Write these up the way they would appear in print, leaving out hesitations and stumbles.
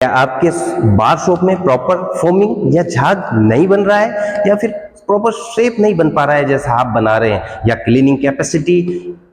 क्या आपके बार शॉप में प्रॉपर फोमिंग या झाग नहीं बन रहा है, या फिर प्रॉपर शेप नहीं बन पा रहा है जैसा आप बना रहे हैं, या क्लीनिंग कैपेसिटी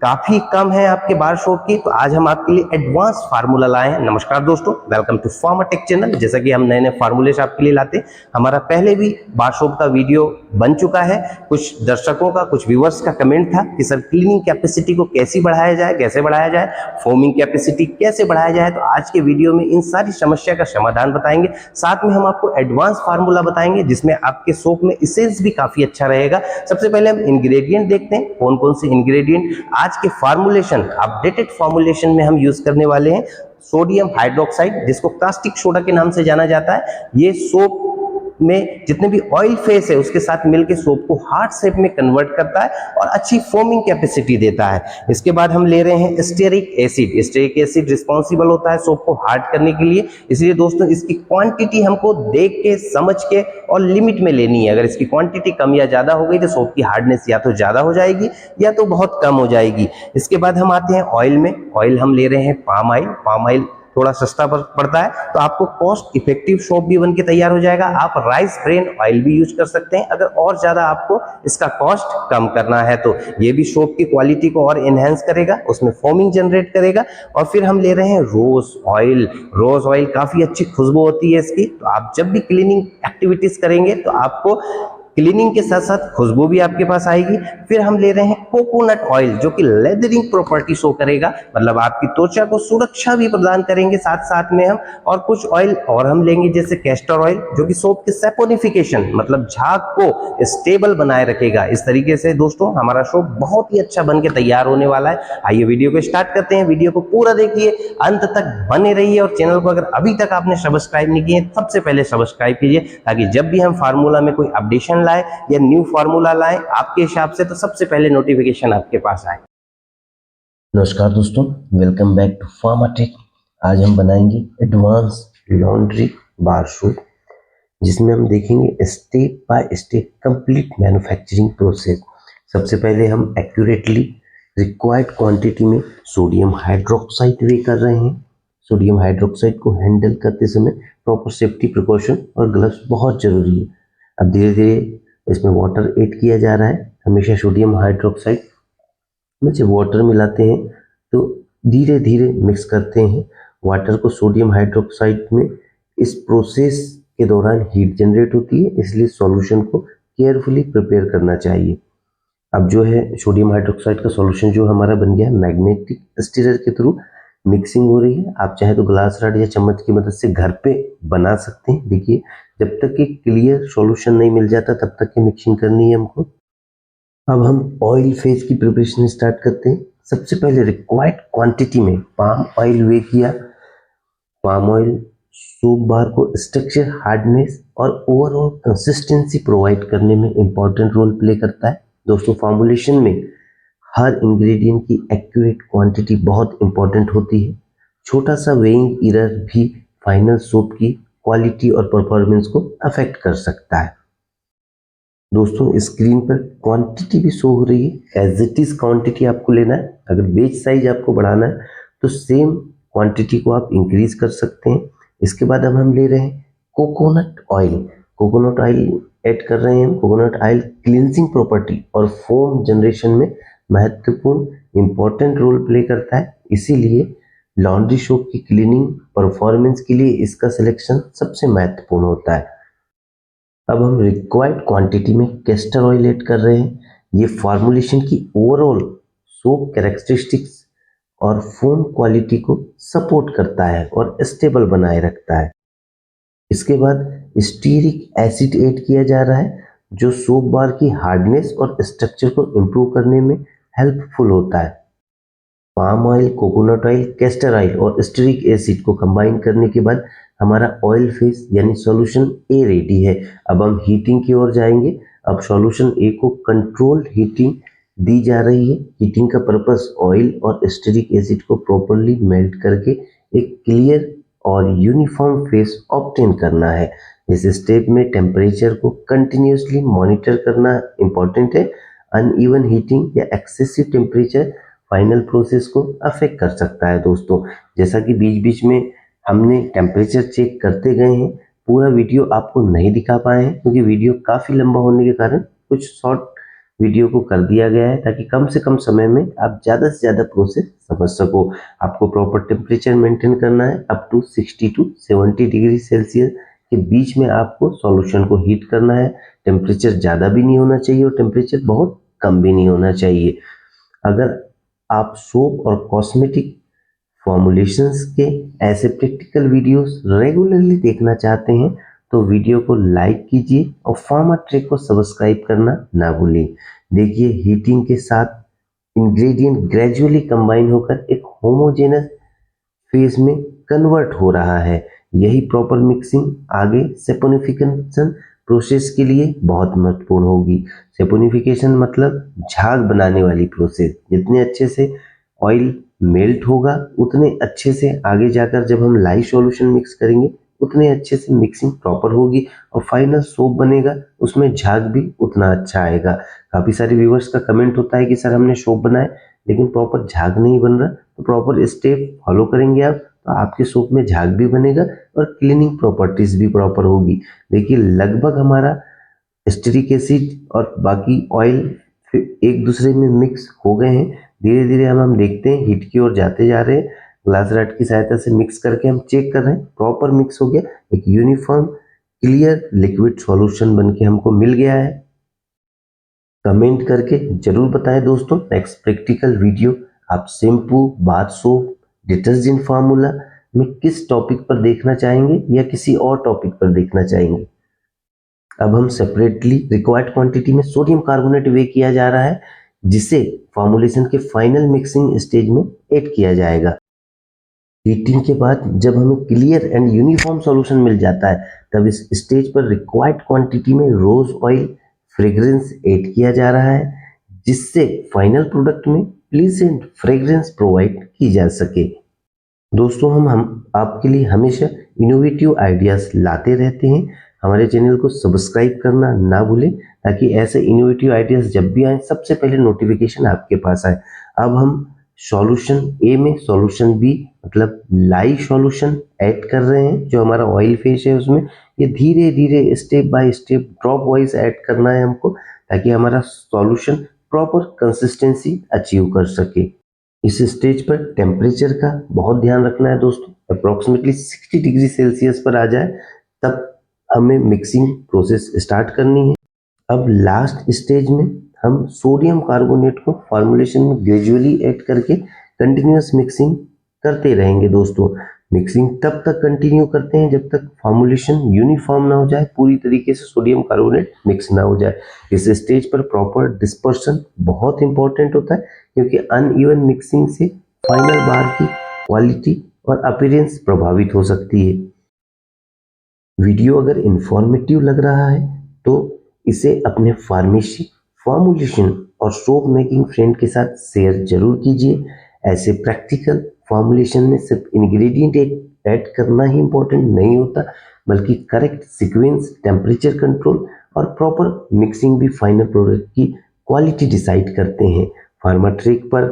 काफी कम है आपके बार शॉप की, तो आज हम आपके लिए एडवांस फार्मूला लाए हैं। नमस्कार दोस्तों, वेलकम टू फार्माटेक चैनल। जैसा कि हम नए नए फार्मूलेस आपके लिए लाते हैं, हमारा पहले भी बार शॉप का वीडियो बन चुका है। कुछ दर्शकों का, कुछ व्यूवर्स का कमेंट था कि सर क्लीनिंग कैपेसिटी को कैसे बढ़ाया जाए, कैसे बढ़ाया जाए, फोमिंग कैपेसिटी कैसे बढ़ाया जाए। तो आज के वीडियो में इन सारी समस्या का समाधान बताएंगे, साथ में हम आपको एडवांस फार्मूला बताएंगे जिसमें आपके शॉप में इसेंस भी काफी अच्छा रहेगा। सबसे पहले हम इंग्रेडिएंट देखते हैं, कौन कौन से इंग्रेडिएंट आज के फार्मूलेशन, अपडेटेड फार्मूलेशन में हम यूज करने वाले हैं। सोडियम हाइड्रोक्साइड, जिसको कास्टिक सोडा के नाम से जाना जाता है, ये सोप में जितने भी ऑयल फेस है उसके साथ मिलकर सोप को हार्ड शेप में कन्वर्ट करता है और अच्छी फोमिंग कैपेसिटी देता है। इसके बाद हम ले रहे हैं stearic acid. Stearic acid responsible होता है सोप को हार्ड करने के लिए, इसलिए दोस्तों इसकी क्वांटिटी हमको देख के, समझ के और लिमिट में लेनी है। अगर इसकी क्वांटिटी कम या ज्यादा हो गई तो सोप की हार्डनेस या तो ज्यादा हो जाएगी या तो बहुत कम हो जाएगी। इसके बाद हम आते हैं ऑयल में। ऑयल हम ले रहे हैं पाम ऑयल। पाम ऑयल थोड़ा सस्ता पड़ता है, तो आपको कॉस्ट इफेक्टिव सोप भी बन के तैयार हो जाएगा। आप राइस ब्रेन ऑयल भी यूज कर सकते हैं अगर और ज्यादा आपको इसका कॉस्ट कम करना है तो। ये भी सोप की क्वालिटी को और एनहेंस करेगा, उसमें फोमिंग जनरेट करेगा। और फिर हम ले रहे हैं रोज ऑयल। रोज ऑयल काफी अच्छी खुशबू होती है इसकी, तो आप जब भी क्लीनिंग एक्टिविटीज करेंगे तो आपको क्लीनिंग के साथ साथ खुशबू भी आपके पास आएगी। फिर हम ले रहे हैं कोकोनट ऑयल, जो कि लेदरिंग प्रॉपर्टी शो करेगा, मतलब आपकी त्वचा को सुरक्षा भी प्रदान करेंगे साथ साथ में हम। और कुछ ऑयल और हम लेंगे जैसे कैस्टर ऑयल, जो कि सोप के सैपोनिफिकेशन, मतलब झाग को स्टेबल बनाए रखेगा। इस तरीके से दोस्तों हमारा सोप बहुत ही अच्छा बन के तैयार होने वाला है। आइए वीडियो को स्टार्ट करते हैं। वीडियो को पूरा देखिए, अंत तक बने रहिए, और चैनल को अगर अभी तक आपने सब्सक्राइब नहीं किए सबसे पहले सब्सक्राइब कीजिए, ताकि जब भी हम फार्मूला में कोई अपडेशन लाए या न्यू फार्मूला लाए आपके हिसाब से, तो सबसे पहले नोटिफिकेशन आपके पास आए। नमस्कार दोस्तों, वेलकम बैक टू फार्माटेक। आज हम बनाएंगे एडवांस लॉन्ड्री बार सूट, जिसमें हम देखेंगे step by step complete manufacturing process. सबसे पहले हम एक्यूरेटली रिक्वायर्ड क्वांटिटी में सोडियम हाइड्रोक्साइड वे कर रहे हैं। सोडियम हाइड्रोक्साइड को हैंडल करते समय प्रॉपर सेफ्टी प्रिकॉशन और ग्लव्स बहुत जरूरी है। अब धीरे धीरे इसमें वाटर ऐड किया जा रहा है। हमेशा सोडियम हाइड्रोक्साइड में जब वाटर मिलाते हैं तो धीरे धीरे मिक्स करते हैं वाटर को सोडियम हाइड्रोक्साइड में। इस प्रोसेस के दौरान हीट जनरेट होती है, इसलिए सॉल्यूशन को केयरफुली प्रिपेयर करना चाहिए। अब जो है सोडियम हाइड्रोक्साइड का सॉल्यूशन जो हमारा बन गया है, मैग्नेटिक स्टीरर के थ्रू मिक्सिंग हो रही है। आप चाहे तो ग्लास रॉड या चम्मच की मदद से घर पे बना सकते हैं। देखिए, जब तक कि क्लियर सॉल्यूशन नहीं मिल जाता तब तक की मिक्सिंग करनी है हमको। अब हम ऑयल फेज की प्रिपरेशन स्टार्ट करते हैं। सबसे पहले रिक्वायर्ड क्वांटिटी में पाम ऑयल वे किया। पाम ऑयल सोप बार को स्ट्रक्चर, हार्डनेस और ओवरऑल कंसिस्टेंसी प्रोवाइड करने में इंपॉर्टेंट रोल प्ले करता है। दोस्तों, फॉर्मुलेशन में हर इंग्रेडिएंट की एक्यूरेट क्वांटिटी बहुत इंपॉर्टेंट होती है। छोटा सा वेइंग एरर भी फाइनल सोप की क्वालिटी और परफॉर्मेंस को अफेक्ट कर सकता है। दोस्तों, स्क्रीन पर क्वांटिटी भी शो हो रही है, एज इट इज क्वांटिटी आपको लेना है। अगर बेच साइज आपको बढ़ाना है तो सेम क्वांटिटी को आप इंक्रीज कर सकते हैं। इसके बाद अब हम ले रहे हैं coconut oil. Coconut oil add कर रहे हैं। कोकोनट ऑयल क्लींजिंग प्रॉपर्टी और फोम जनरेशन में महत्वपूर्ण इंपॉर्टेंट रोल प्ले करता है, इसीलिए लॉन्ड्री सोप की क्लीनिंग परफॉर्मेंस के लिए इसका सिलेक्शन सबसे महत्वपूर्ण होता है। अब हम रिक्वायर्ड क्वांटिटी में कैस्टर ऑयल ऐड कर रहे हैं। ये फॉर्मुलेशन की ओवरऑल सोप कैरेक्टरिस्टिक्स और फोम क्वालिटी को सपोर्ट करता है और स्टेबल बनाए रखता है। इसके बाद स्टीरिक एसिड ऐड किया जा रहा है, जो सोप बार की हार्डनेस और स्ट्रक्चर को इम्प्रूव करने में हेल्पफुल होता है। Palm oil, coconut oil, castor oil और स्टीरिक एसिड को कंबाइन करने के बाद हमारा ऑयल फेस यानी सॉल्यूशन ए रेडी है। अब हम हीटिंग की ओर जाएंगे। अब सॉल्यूशन ए को कंट्रोल्ड हीटिंग दी जा रही है। हीटिंग का पर्पस ऑयल और स्टीरिक एसिड को प्रॉपर्ली मेल्ट करके एक क्लियर और यूनिफॉर्म फेस ऑब्टेन करना है। इस स्टेप में टेम्परेचर को कंटिन्यूसली मॉनिटर करना इंपॉर्टेंट है। अनइवन हीटिंग या एक्सेसिव टेम्परेचर फाइनल प्रोसेस को अफेक्ट कर सकता है। दोस्तों, जैसा कि बीच बीच में हमने टेम्परेचर चेक करते गए हैं, पूरा वीडियो आपको नहीं दिखा पाए हैं क्योंकि वीडियो काफ़ी लंबा होने के कारण कुछ शॉर्ट वीडियो को कर दिया गया है ताकि कम से कम समय में आप ज़्यादा से ज़्यादा प्रोसेस समझ सको। आपको प्रॉपर टेम्परेचर मेंटेन करना है, up to 60 to 70 degree Celsius के बीच में आपको सॉल्यूशन को हीट करना है। टेम्परेचर ज़्यादा भी नहीं होना चाहिए और टेम्परेचर बहुत कम भी नहीं होना चाहिए। अगर आप सोप और कॉस्मेटिक फॉर्मुलेशंस के ऐसे प्रैक्टिकल वीडियोस रेगुलरली देखना चाहते हैं तो वीडियो को लाइक कीजिए और फार्मा ट्रेक को सब्सक्राइब करना ना भूलें। देखिए हीटिंग के साथ इंग्रेडिएंट ग्रेजुअली कंबाइन होकर एक होमोजेनस फेज में कन्वर्ट हो रहा है। यही प्रॉपर मिक्सिंग आगे सेपोनिफिकेशन प्रोसेस के लिए बहुत महत्वपूर्ण होगी। सेपोनिफिकेशन मतलब झाग बनाने वाली प्रोसेस। जितने अच्छे से ऑयल मेल्ट होगा उतने अच्छे से आगे जाकर जब हम लाइव सॉल्यूशन मिक्स करेंगे उतने अच्छे से मिक्सिंग प्रॉपर होगी और फाइनल सोप बनेगा, उसमें झाग भी उतना अच्छा आएगा। काफ़ी सारे व्यूवर्स का कमेंट होता है कि सर हमने सोप बनाए लेकिन प्रॉपर झाग नहीं बन रहा, तो प्रॉपर स्टेप फॉलो करेंगे आप तो आपके सोप में झाग भी बनेगा और क्लीनिंग प्रॉपर्टीज भी प्रॉपर होगी। देखिए लगभग हमारा स्टेरिक एसिड और बाकी ऑयल एक दूसरे में मिक्स हो गए हैं। धीरे धीरे हम देखते हैं हीट की ओर जाते जा रहे हैं। ग्लास रॉड की सहायता से मिक्स करके हम चेक कर रहे हैं प्रॉपर मिक्स हो गया, एक यूनिफॉर्म क्लियर लिक्विड सॉल्यूशन बन के हमको मिल गया है। कमेंट करके जरूर बताएं दोस्तों नेक्स्ट प्रैक्टिकल वीडियो आप shampoo, bath soap, detergent formula में किस टॉपिक पर देखना चाहेंगे या किसी और टॉपिक पर देखना चाहेंगे। अब हम सेपरेटली रिक्वायर्ड क्वांटिटी में सोडियम कार्बोनेट वे किया जा रहा है जिसे फॉर्मुलेशन के फाइनल मिक्सिंग स्टेज में ऐड किया जाएगा। हीटिंग के बाद जब हमें क्लियर एंड यूनिफॉर्म सॉल्यूशन मिल जाता है तब इस स्टेज पर रिक्वायर्ड क्वांटिटी में रोज ऑयल फ्रेग्रेंस ऐड किया जा रहा है जिससे फाइनल प्रोडक्ट में प्लीजेंट फ्रेग्रेंस प्रोवाइड की जा सके। दोस्तों हम आपके लिए हमेशा इनोवेटिव आइडियाज लाते रहते हैं। हमारे चैनल को सब्सक्राइब करना ना भूलें ताकि ऐसे इनोवेटिव आइडियाज जब भी आए सबसे पहले नोटिफिकेशन आपके पास आए। अब हम सॉल्यूशन ए में सॉल्यूशन बी मतलब लाइव सॉल्यूशन ऐड कर रहे हैं। जो हमारा ऑयल फेस है उसमें ये धीरे धीरे step by step drop wise add करना है हमको ताकि हमारा सॉल्यूशन प्रॉपर कंसिस्टेंसी अचीव कर सके। इस स्टेज पर टेम्परेचर का बहुत ध्यान रखना है दोस्तों, अप्रोक्सीमेटली 60 डिग्री सेल्सियस पर आ जाए तब हमें मिक्सिंग प्रोसेस स्टार्ट करनी है। अब लास्ट स्टेज में हम सोडियम कार्बोनेट को फॉर्मुलेशन में ग्रेजुअली ऐड करके कंटिन्यूअस मिक्सिंग करते रहेंगे दोस्तों। मिक्सिंग तब तक कंटिन्यू करते हैं जब तक फॉर्मुलेशन यूनिफॉर्म ना हो जाए, पूरी तरीके से सोडियम कार्बोनेट मिक्स ना हो जाए। इस स्टेज पर प्रॉपर डिस्पर्शन बहुत इंपॉर्टेंट होता है क्योंकि अनइवन मिक्सिंग से फाइनल बार की क्वालिटी और अपीयरेंस प्रभावित हो सकती है। वीडियो अगर इंफॉर्मेटिव लग रहा है तो इसे अपने फार्मेसी, फॉर्मुलेशन और सोप मेकिंग फ्रेंड के साथ शेयर जरूर कीजिए। ऐसे प्रैक्टिकल फॉर्मुलेशन में सिर्फ इंग्रेडिएंट ऐड करना ही इंपॉर्टेंट नहीं होता बल्कि करेक्ट सीक्वेंस, टेम्परेचर कंट्रोल और प्रॉपर मिक्सिंग भी फाइनल प्रोडक्ट की क्वालिटी डिसाइड करते हैं। फार्मा ट्रेक पर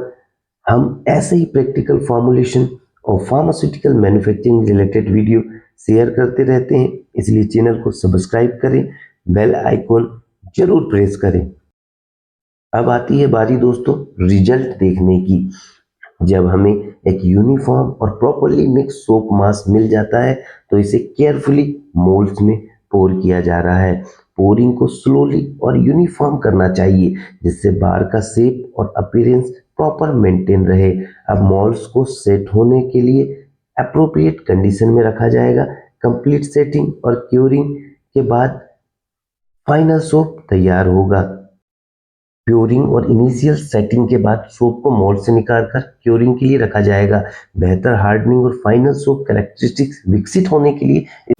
हम ऐसे ही प्रैक्टिकल फॉर्मुलेशन और pharmaceutical manufacturing related video share करते रहते हैं, इसलिए चैनल को सब्सक्राइब करें, बेल आइकॉन जरूर प्रेस करें। अब आती है बारी दोस्तों रिजल्ट देखने की। जब हमें एक यूनिफॉर्म और प्रॉपरली मिक्स सोप मास मिल जाता है तो इसे केयरफुली मोल्ड्स में पोर किया जा रहा है। पोरिंग को स्लोली और यूनिफॉर्म करना चाहिए जिससे बार का शेप और अपीयरेंस प्रॉपर मेंटेन रहे। अब मोल्ड्स को सेट होने के लिए अप्रोप्रिएट कंडीशन में रखा जाएगा। कंप्लीट सेटिंग और क्यूरिंग के बाद फाइनल सोप तैयार होगा। क्यूरिंग और इनिशियल सेटिंग के बाद सोप को मोल्ड से निकालकर क्यूरिंग के लिए रखा जाएगा। बेहतर हार्डनिंग और फाइनल सोप कैरेक्टरिस्टिक्स विकसित होने के लिए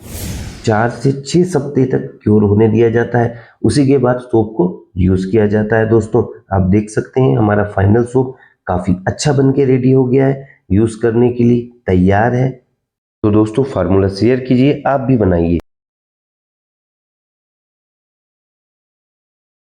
4 से 6 सप्ताह तक क्योर होने दिया जाता है। उसी के बाद सोप को यूज किया जाता है। दोस्तों आप देख सकते हैं हमारा फाइनल सोप काफी अच्छा बन के रेडी हो गया है, यूज करने के लिए तैयार है। तो दोस्तों फार्मूला शेयर कीजिए, आप भी बनाइए।